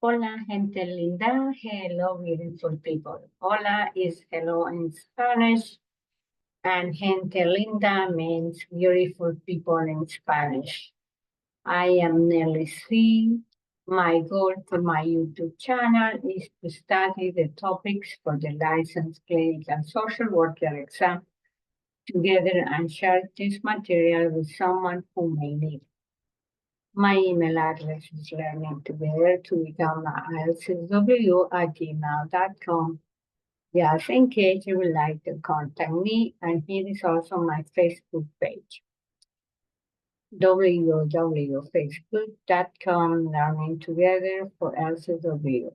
Hola, gente linda. Hello, beautiful people. Hola is hello in Spanish, and gente linda means beautiful people in Spanish. I am Nelly C. My goal for my YouTube channel is to study the topics for the licensed clinical social worker exam together and share this material with someone who may need it. My email address is learningtogethertobecomealcsw@gmail.com. Just in case you would like to contact me, and here is also my Facebook page, www.facebook.com Learning Together for LCW.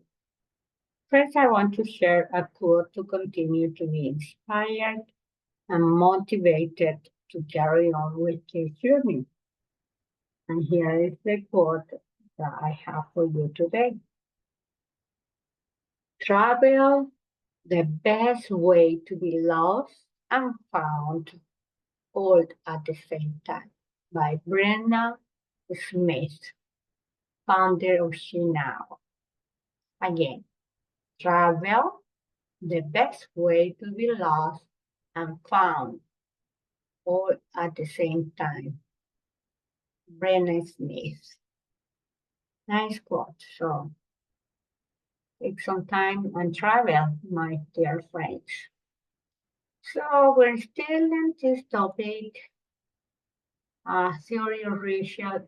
First, I want to share a quote to continue to be inspired and motivated to carry on with this journey. And here is the quote that I have for you today. Travel, the best way to be lost and found all at the same time, by Brenda Smith, founder of She Now. Again, travel, the best way to be lost and found all at the same time. Brenda Smith. Nice quote. So take some time and travel, my dear friends. So we're still in this topic, theory of racial,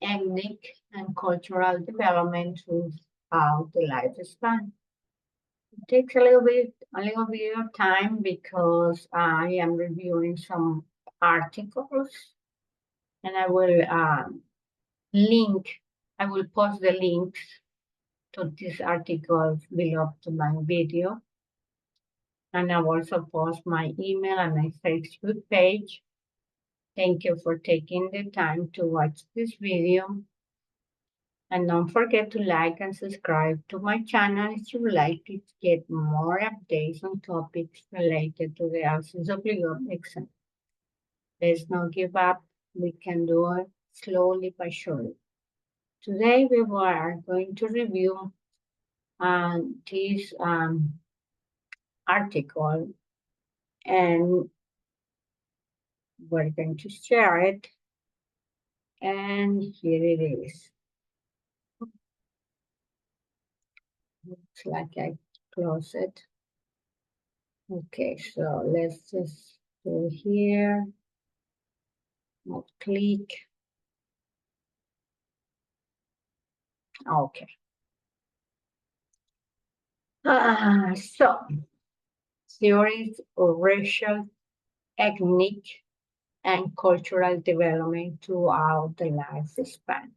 ethnic, and cultural development throughout the lifespan. It takes a little bit of time because I am reviewing some articles, and I will I will post the links to these articles below to my video. And I will also post my email and my Facebook page. Thank you for taking the time to watch this video. And don't forget to like and subscribe to my channel if you would like to get more updates on topics related to the LCW exam. Let's not give up. We can do it slowly but surely. Today we are going to review this article, and we're going to share it. And here it is. Looks like I close it. Okay, so let's just go here. I'll click. Okay. So, theories of racial, ethnic, and cultural development throughout the lifespan.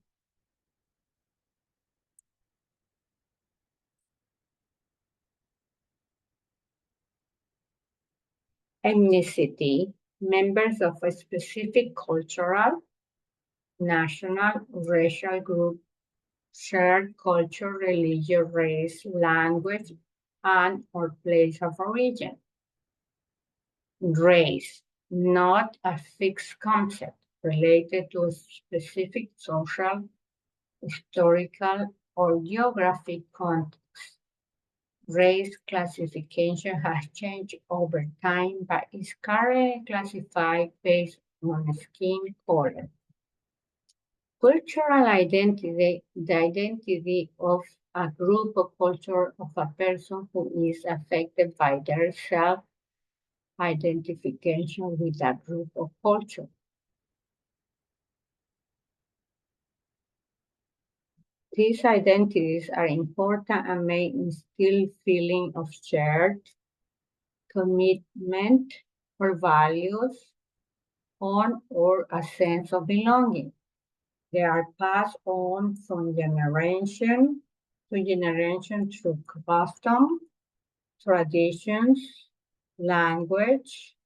Ethnicity, members of a specific cultural, national, racial group, shared culture, religion, race, language, and or place of origin. Race, not a fixed concept related to a specific social, historical, or geographic context. Race classification has changed over time, but is currently classified based on skin color. Cultural identity, the identity of a group or culture of a person who is affected by their self-identification with that group of culture. These identities are important and may instill feeling of shared commitment or values on or a sense of belonging. They are passed on from generation to generation through custom, traditions, language,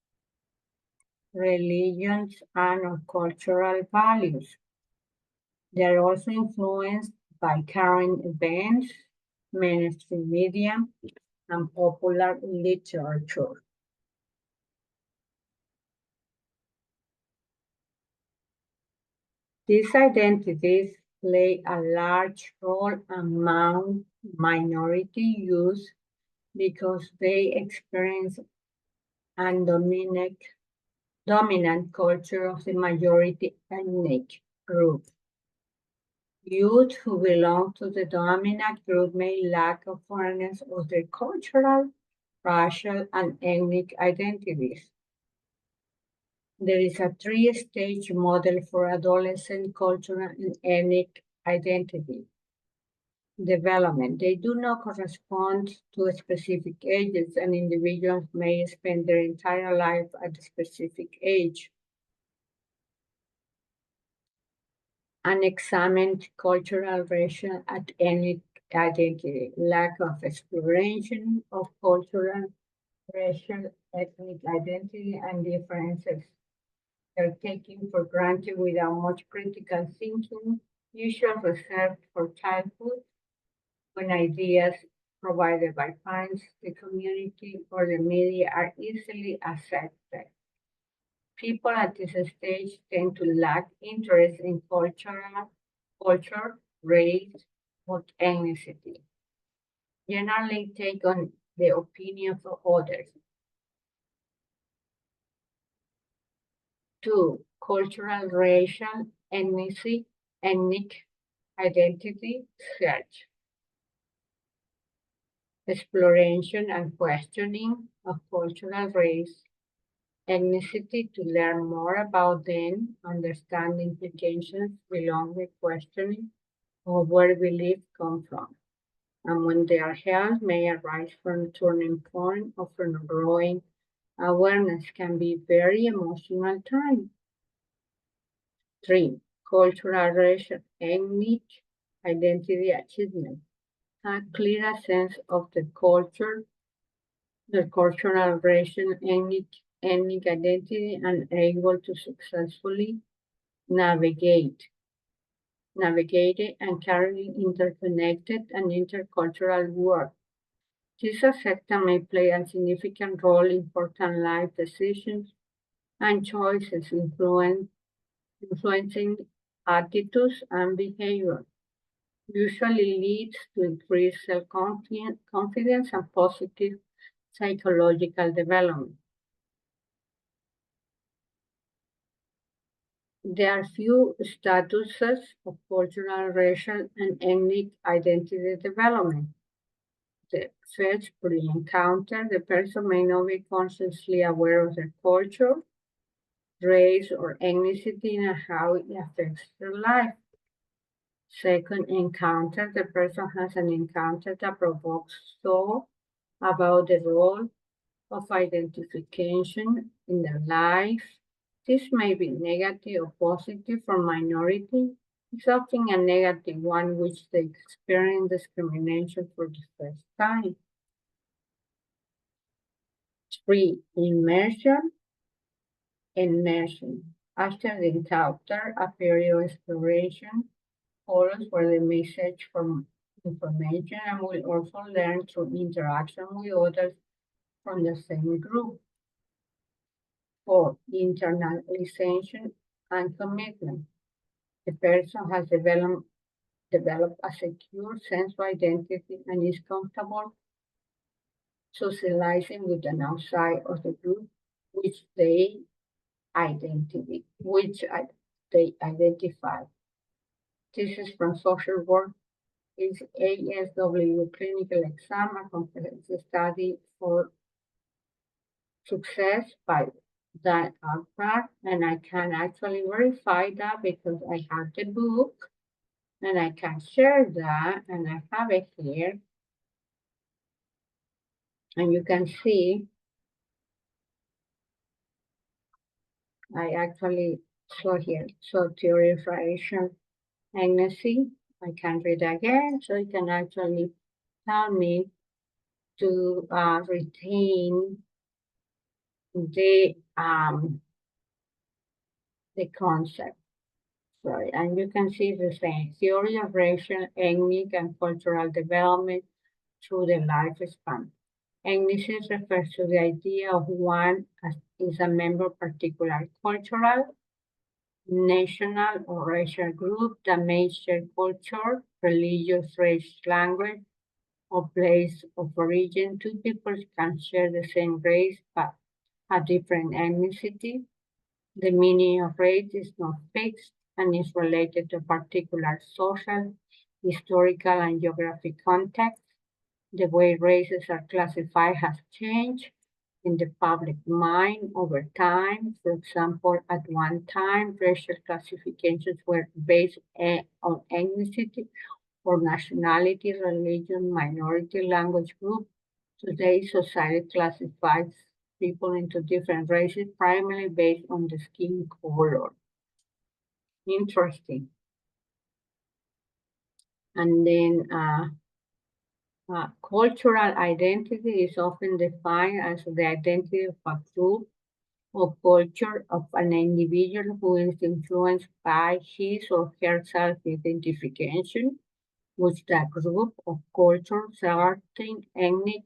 religions, and cultural values. They are also influenced by current events, mainstream media, and popular literature. These identities play a large role among minority youth because they experience and dominant culture of the majority ethnic group. Youth who belong to the dominant group may lack awareness of their cultural, racial, and ethnic identities. There is a three-stage model for adolescent cultural and ethnic identity development. They do not correspond to specific ages, and individuals may spend their entire life at a specific age. Unexamined cultural, racial, and ethnic identity, lack of exploration of cultural, racial, ethnic identity, and differences. They're taken for granted without much critical thinking, usually reserved for childhood, when ideas provided by parents, the community, or the media are easily accepted. People at this stage tend to lack interest in culture, race, or ethnicity. Generally take on the opinions of others. 2. Cultural, racial, ethnic identity search. Exploration and questioning of cultural race, ethnicity to learn more about them, understand implications, belong with questioning of where beliefs come from. And when they are held, may arise from a turning point or from a growing awareness can be very emotional time. 3. Cultural, racial, ethnic identity achievement. A clearer sense of the cultural, racial, ethnic identity, and able to successfully navigate it and carry interconnected and intercultural work. This sector may play a significant role in important life decisions and choices, influencing attitudes and behavior. Usually leads to increased self-confidence and positive psychological development. There are few statuses of cultural, racial, and ethnic identity development. The first pre-encounter, the person may not be consciously aware of their culture, race, or ethnicity and how it affects their life. Second encounter, the person has an encounter that provokes thought about the role of identification in their life. This may be negative or positive for minority. It's often a negative one which they experience discrimination for the first time. 3. Immersion. After the encounter, a period of exploration follows where they may search for information and will also learn through interaction with others from the same group. 4. Internalization and commitment. The person has developed a secure sense of identity and is comfortable socializing with an outside of the group which they identify. This is from social work. Is ASW clinical exam, a comprehensive study for success by Dan Alpert, and I can actually verify that because I have the book and I can share that, and I have it here. And you can see, I actually saw here, so theory of racial ethnicity. I can read again, so you can actually tell me to retain the concept. Sorry, and you can see the same theory of racial, ethnic, and cultural development through the lifespan. Ethnicity refers to the idea of one as is a member of particular cultural, national or racial group that may share culture, religious, race, language, or place of origin. Two people can share the same race but have different ethnicity. The meaning of race is not fixed and is related to particular social, historical, and geographic context. The way races are classified has changed in the public mind over time. For example, at one time, racial classifications were based on ethnicity or nationality, religion, minority, language group. Today, society classifies people into different races primarily based on the skin color. Interesting. And then cultural identity is often defined as the identity of a group or culture of an individual who is influenced by his or her self-identification with that group of culture. Certain ethnic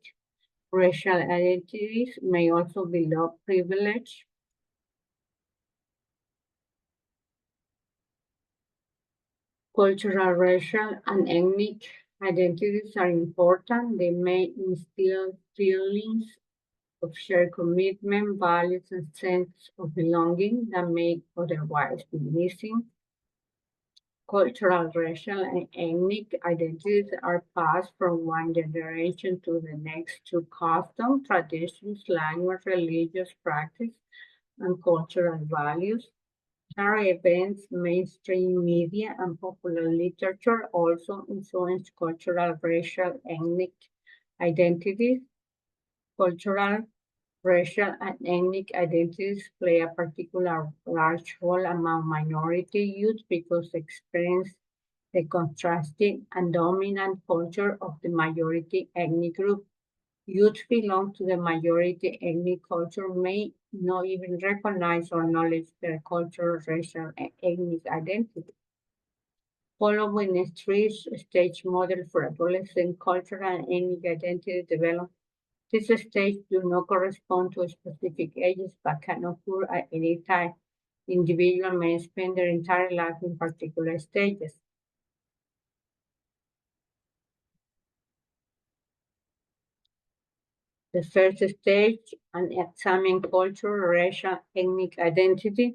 racial identities may also be low privilege. Cultural, racial, and ethnic identities are important. They may instill feelings of shared commitment, values, and sense of belonging that may otherwise be missing. Cultural, racial, and ethnic identities are passed from one generation to the next through custom, traditions, language, religious practice, and cultural values. Current events, mainstream media, and popular literature also influence cultural, racial, ethnic identities. Cultural, racial, and ethnic identities play a particular large role among minority youth because they experience the contrasting and dominant culture of the majority ethnic group. Youth belong to the majority ethnic culture may not even recognize or acknowledge their cultural, racial, and ethnic identity. Following a three-stage model for adolescent cultural and ethnic identity development, these stages do not correspond to specific ages but can occur at any time. Individuals may spend their entire life in particular stages. The first stage, an examine culture, racial, ethnic identity,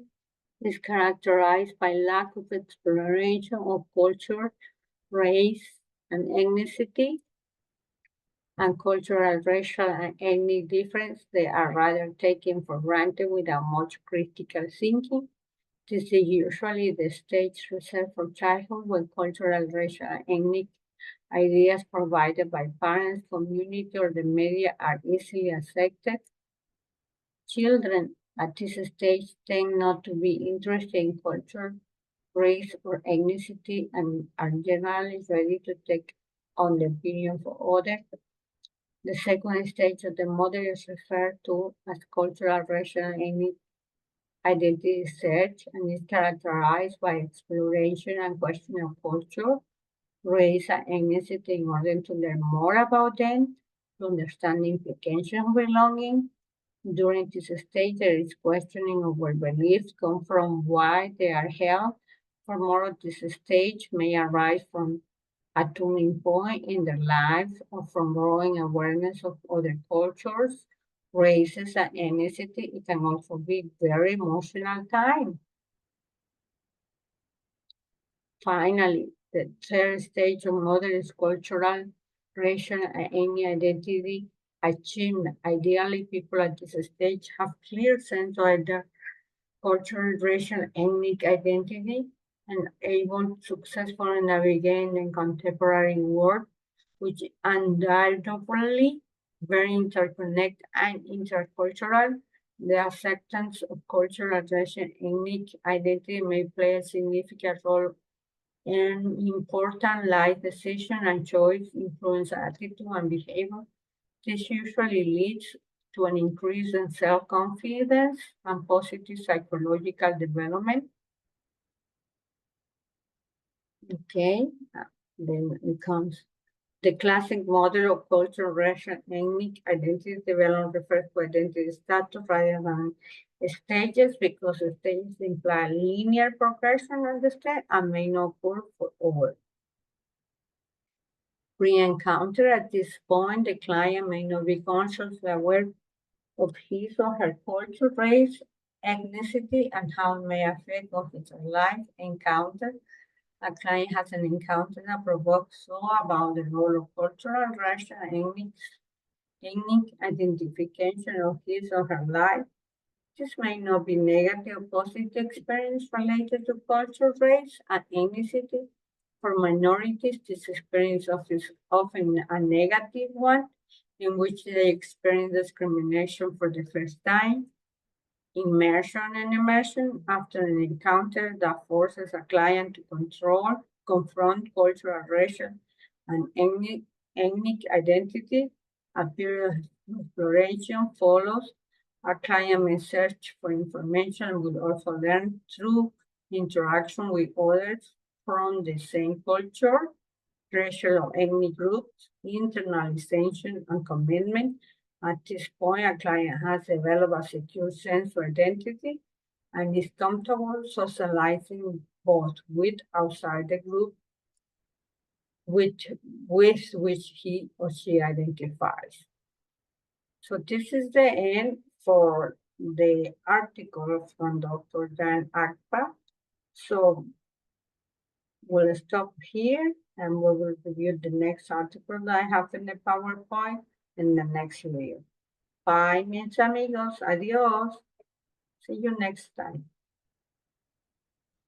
is characterized by lack of exploration of culture, race, and ethnicity, and cultural, racial, and ethnic difference. They are rather taken for granted without much critical thinking. This is usually the stage reserved for childhood when cultural, racial, and ethnic ideas provided by parents, community, or the media are easily accepted. Children at this stage tend not to be interested in culture, race, or ethnicity and are generally ready to take on the opinion of others. The second stage of the model is referred to as cultural, racial, and ethnic identity research and is characterized by exploration and questioning of culture, race, and ethnicity in order to learn more about them, to understand the implications of belonging. During this stage, there is questioning of where beliefs come from, why they are held. For more of this stage may arise from a turning point in their lives or from growing awareness of other cultures, races, and ethnicity. It can also be very emotional time. Finally, the third stage of model is cultural, racial, and ethnic identity achievement. Ideally, people at this stage have clear sense of their cultural, racial, ethnic identity and able to successfully navigate in contemporary world, which undoubtedly very interconnected and intercultural. The acceptance of cultural, racial, ethnic identity may play a significant role in important life decision and choice influence attitude and behavior. This usually leads to an increase in self-confidence and positive psychological development. Okay, then it comes. The classic model of cultural racial ethnic identity development refers to identity status rather than stages because stages imply linear progression of the state and may not occur for all. Pre-encounter at this point, the client may not be consciously aware of his or her culture, race, ethnicity, and how it may affect of its life encounter. A client has an encounter that provokes thought about the role of cultural, racial, and ethnic identification of his or her life. This may not be negative or positive experience related to culture, race, and ethnicity. For minorities, this experience is often a negative one, in which they experience discrimination for the first time. Immersion and immersion after an encounter that forces a client to confront cultural, racial, and ethnic identity. A period of exploration follows. A client may search for information and will also learn through interaction with others from the same culture, racial or ethnic groups, internalization, and commitment. At this point, a client has developed a secure sense of identity and is comfortable socializing both with outside the group with which he or she identifies. So this is the end for the article from Dr. Dan Akpa. So we'll stop here and we will review the next article that I have in the PowerPoint in the next video. Bye, mis amigos. Adios. See you next time.